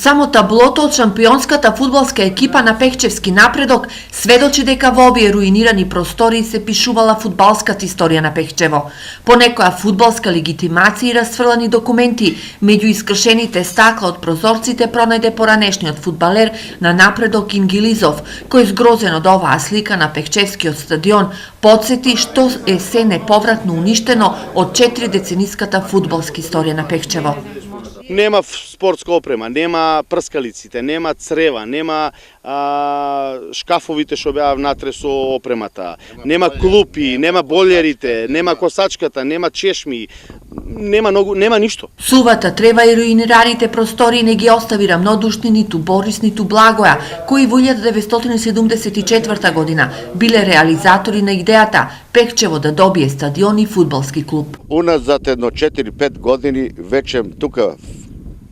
Само таблото од шампионската фудбалска екипа на Пехчевски напредок сведочи дека во овие руинирани простории се пишувала фудбалската историја на Пехчево. По некоја фудбалска легитимација и расфрлани документи, меѓу искршените стакла од прозорците пронајде поранешниот фудбалер на напредок Ингилизов, кој згрозен од оваа слика на Пехчевскиот стадион потсети што е се неповратно уништено од 4-децениската фудбалска историја на Пехчево. Нема спортска опрема, нема прскалиците, нема црева, нема шкафовите што беа внатре со опремата, нема клупи, нема болерите, нема косачката, нема чешми, нема ништо. Сувата трева и руинираните простори не ги остави рамнодушни ниту Борис, ниту Благоја, кои во 1974 година биле реализатори на идејата Пехчево да добие стадион и фудбалски клуб. Уназад едно 4-5 години веќе тука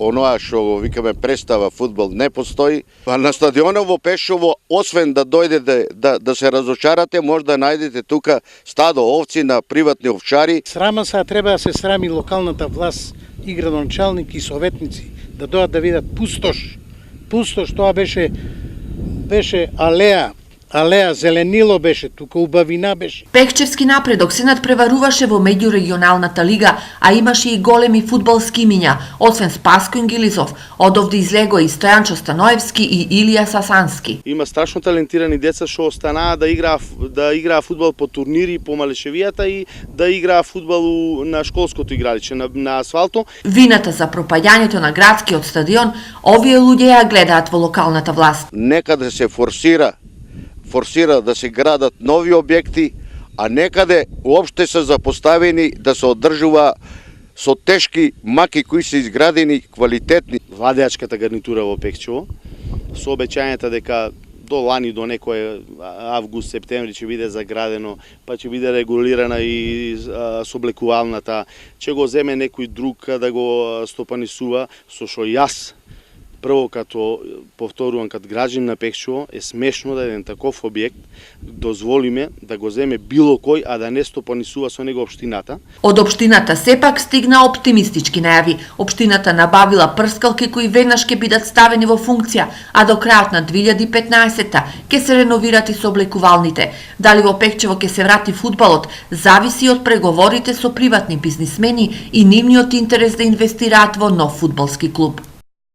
оноа што го викаме представа фудбал не постои. А на стадионот во Пешово, освен да дојдете да се разочарате, може да најдете тука стадо овци на приватни овчари. Срама се треба да се срами локалната власт и градоначалник и советници да дојдат да видат пустош. Пустош, тоа беше алеја, зеленило беше, тука убавина беше. Пехчевски напредок се надпреваруваше во меѓурегионалната лига, а имаше и големи фудбалски имиња, освен Спаско Ингилизов, одовде излегоа и Стојанчо Станоевски и Илија Сасански. Има страшно талентирани деца што останаа да играа фудбал по турнири по Малешевијата и да играа фудбал на школското игралище, на асфалто. Вината за пропаѓањето на градскиот стадион, овие луѓе ја гледаат во локалната власт. Некаде се форсира да се градат нови објекти, а некаде уопште се запоставени да се одржува со тешки маки кои се изградени квалитетни. Владеачката гарнитура во Пехчево со обеќањата дека до лани, до некој август, септември ќе биде заградено, па ќе биде регулирана и соблекувалната, ќе го земе некој друг да го стопанисува, со што јас прво като повторувам като граѓанин на Пехчево е смешно да еден таков објект дозволиме да го земе било кој, а да не стопанисува со него општината. Од општината сепак стигна оптимистички најави. Општината набавила прскалки кои веднаш ќе бидат ставени во функција, а до крајот на 2015-та ќе се реновират и соблекувалните. Дали во Пехчево ќе се врати фудбалот, зависи од преговорите со приватни бизнисмени и нивниот интерес да инвестираат во нов фудбалски клуб.